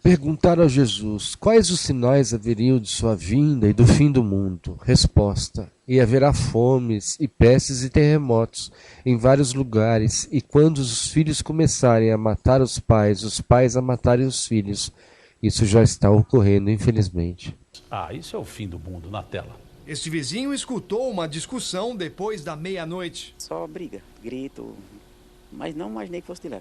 Perguntaram a Jesus, quais os sinais haveriam de sua vinda e do fim do mundo? Resposta, e haverá fomes, e pestes e terremotos em vários lugares, e quando os filhos começarem a matar os pais a matarem os filhos. Isso já está ocorrendo, infelizmente. Isso é o fim do mundo na tela. Este vizinho escutou uma discussão depois da meia-noite. Só briga, grito, mas não imaginei que fosse de lá.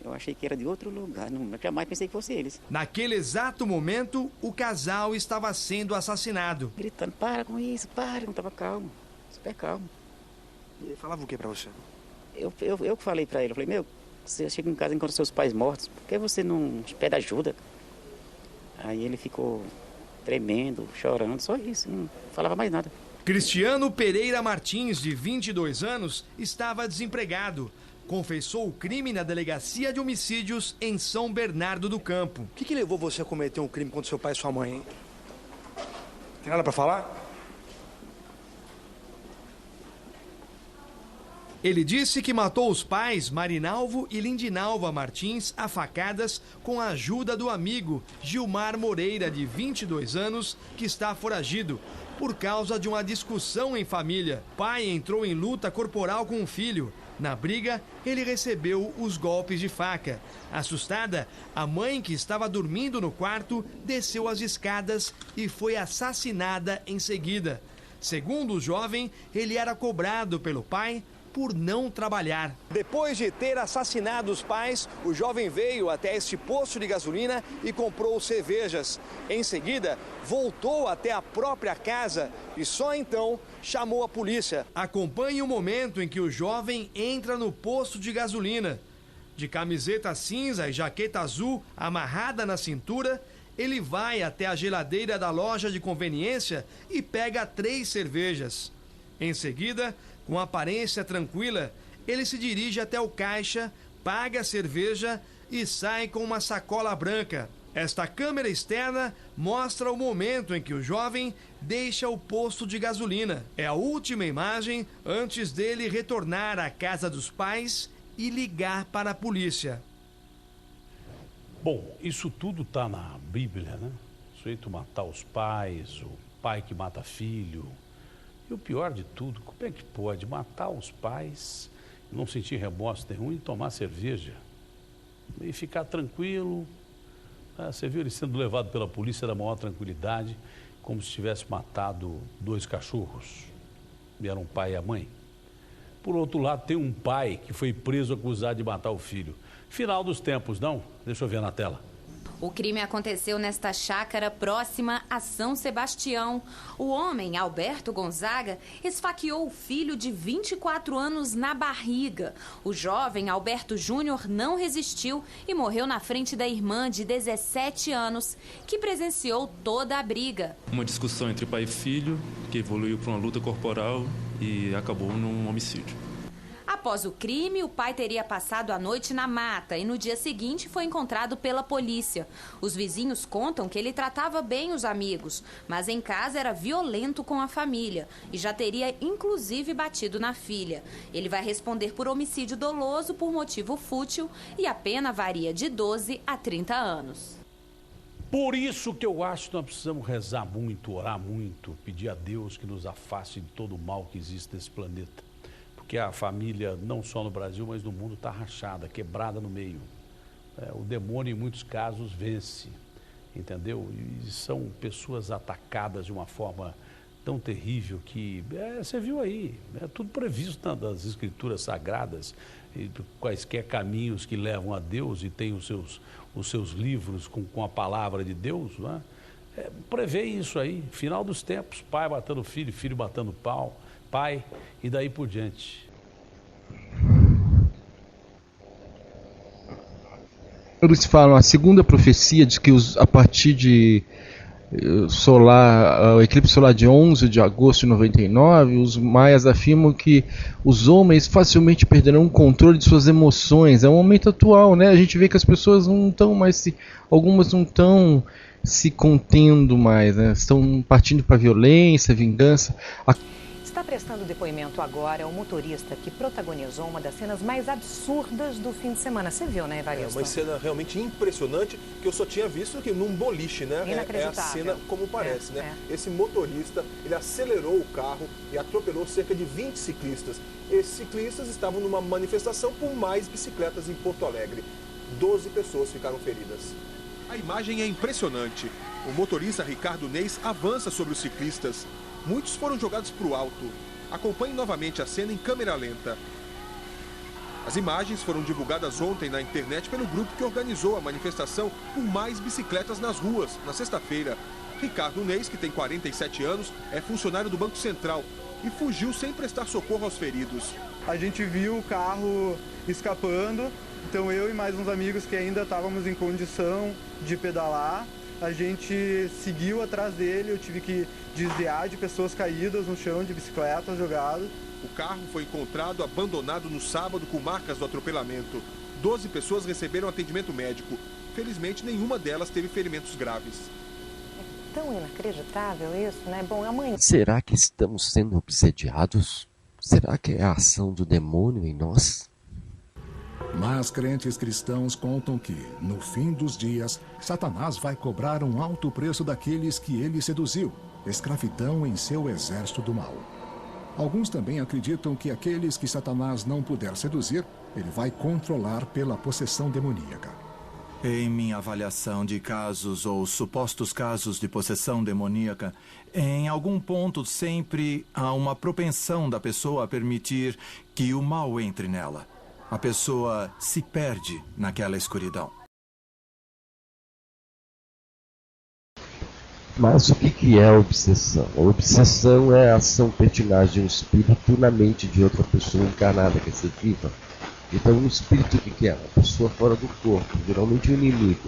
Eu achei que era de outro lugar, jamais pensei que fosse eles. Naquele exato momento, o casal estava sendo assassinado. Gritando, para com isso, para, não estava calmo, super calmo. E ele falava o que pra você? Eu que falei pra ele, eu falei, você chega em casa e encontra seus pais mortos, por que você não pede ajuda? Aí ele ficou tremendo, chorando, só isso, não falava mais nada. Cristiano Pereira Martins, de 22 anos, estava desempregado. Confessou o crime na delegacia de homicídios em São Bernardo do Campo. O que levou você a cometer um crime contra seu pai e sua mãe, hein? Tem nada pra falar? Ele disse que matou os pais Marinalvo e Lindinalva Martins a facadas com a ajuda do amigo Gilmar Moreira, de 22 anos, que está foragido por causa de uma discussão em família. O pai entrou em luta corporal com o filho. Na briga, ele recebeu os golpes de faca. Assustada, a mãe, que estava dormindo no quarto, desceu as escadas e foi assassinada em seguida. Segundo o jovem, ele era cobrado pelo pai por não trabalhar. Depois de ter assassinado os pais, o jovem veio até este posto de gasolina e comprou cervejas. Em seguida, voltou até a própria casa e só então chamou a polícia. Acompanhe o momento em que o jovem entra no posto de gasolina. De camiseta cinza e jaqueta azul amarrada na cintura, ele vai até a geladeira da loja de conveniência e pega 3 cervejas. Em seguida, com aparência tranquila, ele se dirige até o caixa, paga a cerveja e sai com uma sacola branca. Esta câmera externa mostra o momento em que o jovem deixa o posto de gasolina. É a última imagem antes dele retornar à casa dos pais e ligar para a polícia. Bom, isso tudo está na Bíblia, né? O sujeito matar os pais, o pai que mata filho. E o pior de tudo, como é que pode matar os pais, não sentir remorso nenhum e tomar cerveja? E ficar tranquilo. Você viu ele sendo levado pela polícia na maior tranquilidade, como se tivesse matado 2 cachorros. E era um pai e a mãe. Por outro lado, tem um pai que foi preso acusado de matar o filho. Final dos tempos, não? Deixa eu ver na tela. O crime aconteceu nesta chácara próxima a São Sebastião. O homem, Alberto Gonzaga, esfaqueou o filho de 24 anos na barriga. O jovem Alberto Júnior não resistiu e morreu na frente da irmã de 17 anos, que presenciou toda a briga. Uma discussão entre pai e filho, que evoluiu para uma luta corporal e acabou num homicídio. Após o crime, o pai teria passado a noite na mata e no dia seguinte foi encontrado pela polícia. Os vizinhos contam que ele tratava bem os amigos, mas em casa era violento com a família e já teria inclusive batido na filha. Ele vai responder por homicídio doloso por motivo fútil e a pena varia de 12 a 30 anos. Por isso que eu acho que nós precisamos rezar muito, orar muito, pedir a Deus que nos afaste de todo o mal que existe nesse planeta. Porque a família, não só no Brasil, mas no mundo, está rachada, quebrada no meio. O demônio, em muitos casos, vence, entendeu? E são pessoas atacadas de uma forma tão terrível que, você viu aí, é tudo previsto nas escrituras sagradas, e quaisquer caminhos que levam a Deus e tem os seus livros com a palavra de Deus, né? Prevê isso aí, final dos tempos, pai matando filho, filho matando pai, e daí por diante. Eles falam, a segunda profecia diz que a partir de o eclipse solar de 11 de agosto de 99, os maias afirmam que os homens facilmente perderão o controle de suas emoções. É um momento atual, né? A gente vê que as pessoas não estão mais algumas não estão se contendo mais, né? Estão partindo para violência, vingança. Está prestando depoimento agora o motorista que protagonizou uma das cenas mais absurdas do fim de semana. Você viu, né, Evaristo? É uma cena realmente impressionante que eu só tinha visto aqui num boliche, né? É a cena como parece, né? Esse motorista, ele acelerou o carro e atropelou cerca de 20 ciclistas. Esses ciclistas estavam numa manifestação por mais bicicletas em Porto Alegre. 12 pessoas ficaram feridas. A imagem é impressionante. O motorista Ricardo Neis avança sobre os ciclistas. Muitos foram jogados para o alto. Acompanhe novamente a cena em câmera lenta. As imagens foram divulgadas ontem na internet pelo grupo que organizou a manifestação por mais bicicletas nas ruas, na sexta-feira. Ricardo Neis, que tem 47 anos, é funcionário do Banco Central e fugiu sem prestar socorro aos feridos. A gente viu o carro escapando, então eu e mais uns amigos que ainda estávamos em condição de pedalar, a gente seguiu atrás dele, eu tive que desviar de pessoas caídas no chão, de bicicletas jogadas. O carro foi encontrado abandonado no sábado com marcas do atropelamento. 12 pessoas receberam atendimento médico. Felizmente, nenhuma delas teve ferimentos graves. É tão inacreditável isso, né? Bom, amanhã... Será que estamos sendo obsediados? Será que é a ação do demônio em nós? Mas crentes cristãos contam que, no fim dos dias, Satanás vai cobrar um alto preço daqueles que ele seduziu, escravidão em seu exército do mal. Alguns também acreditam que aqueles que Satanás não puder seduzir, ele vai controlar pela possessão demoníaca. Em minha avaliação de casos ou supostos casos de possessão demoníaca, em algum ponto sempre há uma propensão da pessoa a permitir que o mal entre nela. A pessoa se perde naquela escuridão. Mas o que é a obsessão? A obsessão é a ação pertinaz de um espírito na mente de outra pessoa encarnada, quer dizer, viva. Então, um espírito, o que é? Uma pessoa fora do corpo, geralmente um inimigo.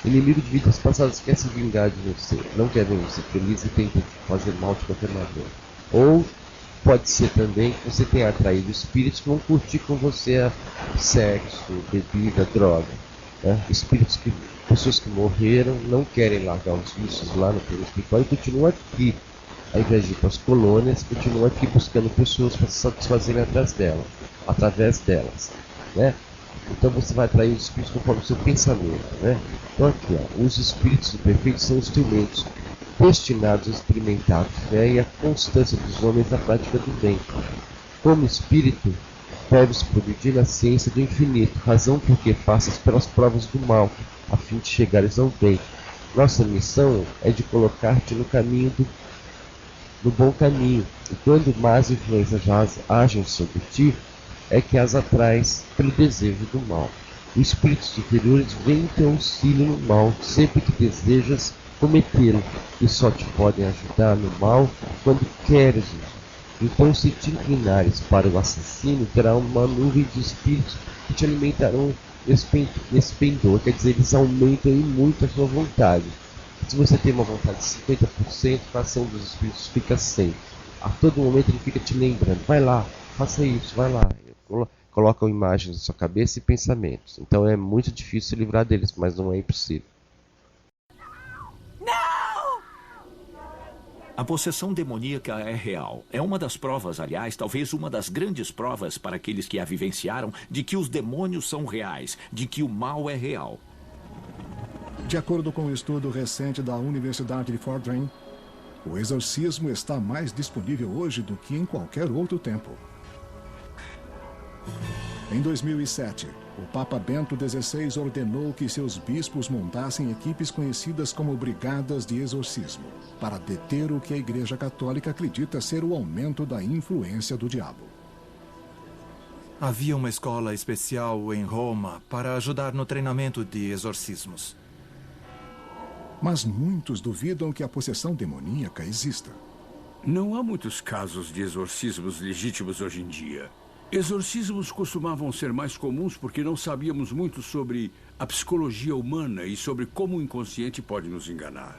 O inimigo de vidas passadas quer se vingar de você, não quer ver você feliz e tenta fazer mal de qualquer maneira. Ou pode ser também que você tenha atraído espíritos que vão curtir com você sexo, bebida, droga. Né? Pessoas que morreram, não querem largar os vícios lá no plano espiritual e continuam aqui. Ao invés de ir para as colônias, continuam aqui buscando pessoas para se satisfazerem através delas. Né? Então você vai atrair os espíritos conforme o seu pensamento. Né? Então aqui, ó, os espíritos do perfeito são instrumentos destinados a experimentar a fé e a constância dos homens na prática do bem. Como espírito, deve-se progredir na ciência do infinito, razão por que passas pelas provas do mal, a fim de chegares ao bem. Nossa missão é de colocar-te no caminho no bom caminho, e quando más influências agem sobre ti, é que as atrais pelo desejo do mal. Os espíritos superiores vêm em teu auxílio no mal, sempre que desejas cometê-lo, e só te podem ajudar no mal quando queres isso. Então, se te inclinares para o assassino, terá uma nuvem de espíritos que te alimentarão nesse pendor, quer dizer, eles aumentam muito a sua vontade. Se você tem uma vontade de 50%, a ação dos espíritos fica 100%. A todo momento ele fica te lembrando, vai lá, faça isso, vai lá. Colocam imagens na sua cabeça e pensamentos. Então é muito difícil se livrar deles, mas não é impossível. A possessão demoníaca é real. É uma das provas, aliás, talvez uma das grandes provas para aqueles que a vivenciaram, de que os demônios são reais, de que o mal é real. De acordo com um estudo recente da Universidade de Fordham, o exorcismo está mais disponível hoje do que em qualquer outro tempo. Em 2007, o Papa Bento XVI ordenou que seus bispos montassem equipes conhecidas como brigadas de exorcismo, para deter o que a Igreja Católica acredita ser o aumento da influência do diabo. Havia uma escola especial em Roma para ajudar no treinamento de exorcismos. Mas muitos duvidam que a possessão demoníaca exista. Não há muitos casos de exorcismos legítimos hoje em dia. Exorcismos costumavam ser mais comuns porque não sabíamos muito sobre a psicologia humana e sobre como o inconsciente pode nos enganar.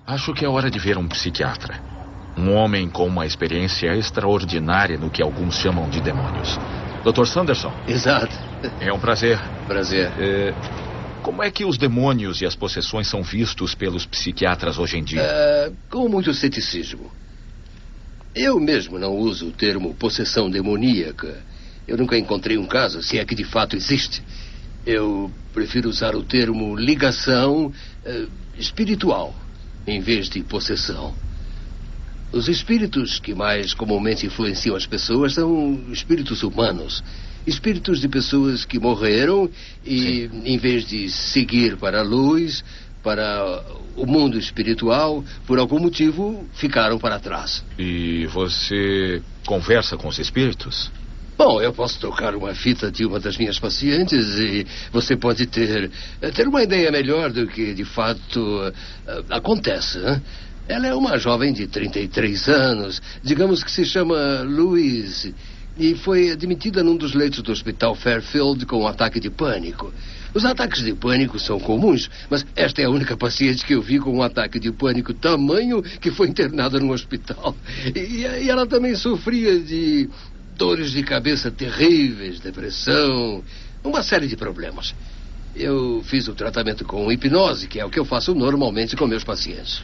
Acho que é hora de ver um psiquiatra. Um homem com uma experiência extraordinária no que alguns chamam de demônios. Dr. Sanderson. Exato. É um prazer. Prazer. Como é que os demônios e as possessões são vistos pelos psiquiatras hoje em dia? Com muito ceticismo. Eu mesmo não uso o termo possessão demoníaca. Eu nunca encontrei um caso, se é que de fato existe. Eu prefiro usar o termo ligação espiritual, em vez de possessão. Os espíritos que mais comumente influenciam as pessoas são espíritos humanos. Espíritos de pessoas que morreram e, sim, em vez de seguir para a luz, para o mundo espiritual, por algum motivo, ficaram para trás. E você conversa com os espíritos? Bom, eu posso tocar uma fita de uma das minhas pacientes e você pode ter uma ideia melhor do que, de fato, acontece, hein? Ela é uma jovem de 33 anos, digamos que se chama Louise, e foi admitida num dos leitos do hospital Fairfield com um ataque de pânico. Os ataques de pânico são comuns, mas esta é a única paciente que eu vi com um ataque de pânico tamanho que foi internada no hospital. E ela também sofria de dores de cabeça terríveis, depressão, uma série de problemas. Eu fiz o tratamento com hipnose, que é o que eu faço normalmente com meus pacientes.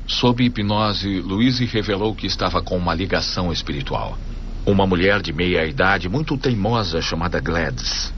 Sob hipnose, Louise revelou que estava com uma ligação espiritual. Uma mulher de meia-idade muito teimosa chamada Gladys.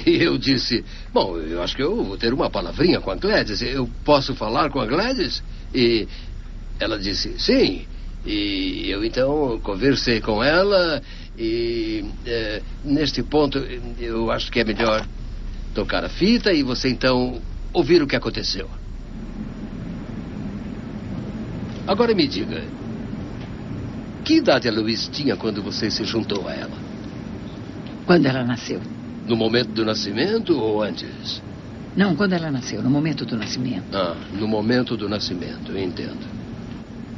Eu disse, bom, eu acho que eu vou ter uma palavrinha com a Gladys. Eu posso falar com a Gladys? E ela disse, sim. E eu então conversei com ela e neste ponto eu acho que é melhor tocar a fita e você então ouvir o que aconteceu. Agora me diga, que idade a Louise tinha quando você se juntou a ela? Quando ela nasceu. No momento do nascimento ou antes? Não, quando ela nasceu, no momento do nascimento. No momento do nascimento, eu entendo.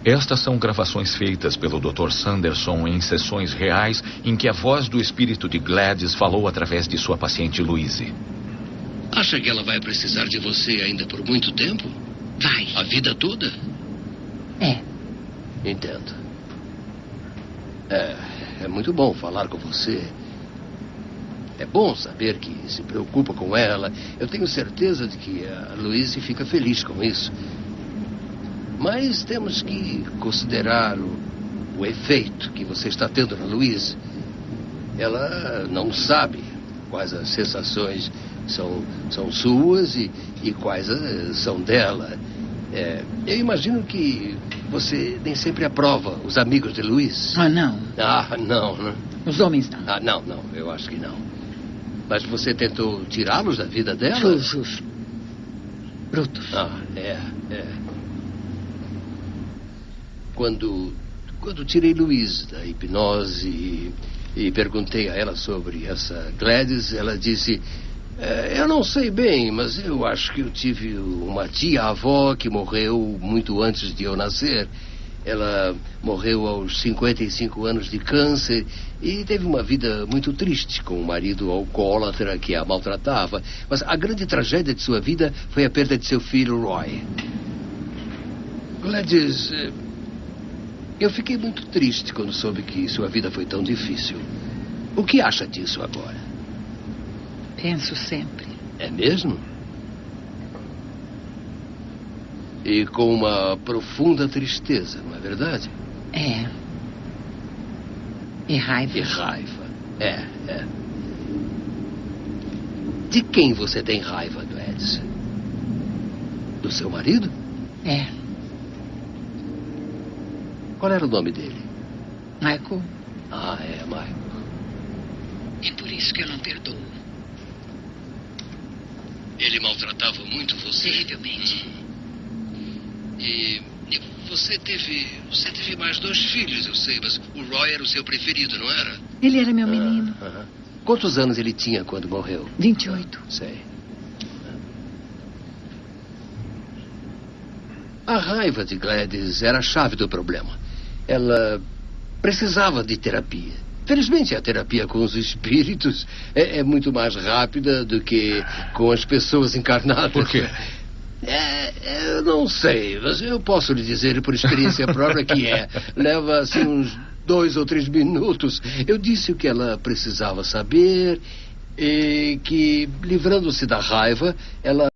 Estas são gravações feitas pelo Dr. Sanderson em sessões reais em que a voz do espírito de Gladys falou através de sua paciente Louise. Acha que ela vai precisar de você ainda por muito tempo? Vai. A vida toda? É. Entendo. É muito bom falar com você. É bom saber que se preocupa com ela. Eu tenho certeza de que a Louise fica feliz com isso. Mas temos que considerar o efeito que você está tendo na Louise. Ela não sabe quais as sensações são suas e quais são dela. Eu imagino que você nem sempre aprova os amigos de Louise. Não. Não. Os homens não. Não, eu acho que não. Mas você tentou tirá-los da vida dela? Sujos. Brutos. Quando tirei Louise da hipnose e perguntei a ela sobre essa Gladys, ela disse... eu não sei bem, mas eu acho que eu tive uma tia-avó que morreu muito antes de eu nascer. Ela morreu aos 55 anos de câncer e teve uma vida muito triste com um marido alcoólatra que a maltratava. Mas a grande tragédia de sua vida foi a perda de seu filho Roy. Gladys, eu fiquei muito triste quando soube que sua vida foi tão difícil. O que acha disso agora? Penso sempre. É mesmo? E com uma profunda tristeza, não é verdade? É. E raiva. E raiva. É. De quem você tem raiva, Gladys? Do seu marido? É. Qual era o nome dele? Michael. Michael. É por isso que eu não perdoo. Ele maltratava muito você? Terrivelmente. E você teve mais 2 filhos, eu sei, mas o Roy era o seu preferido, não era? Ele era meu menino. Quantos anos ele tinha quando morreu? 28. Sei. A raiva de Gladys era a chave do problema. Ela precisava de terapia. Felizmente, a terapia com os espíritos é muito mais rápida do que com as pessoas encarnadas. Por quê? Eu não sei, mas eu posso lhe dizer por experiência própria que leva assim uns 2 ou 3 minutos. Eu disse o que ela precisava saber e que, livrando-se da raiva, ela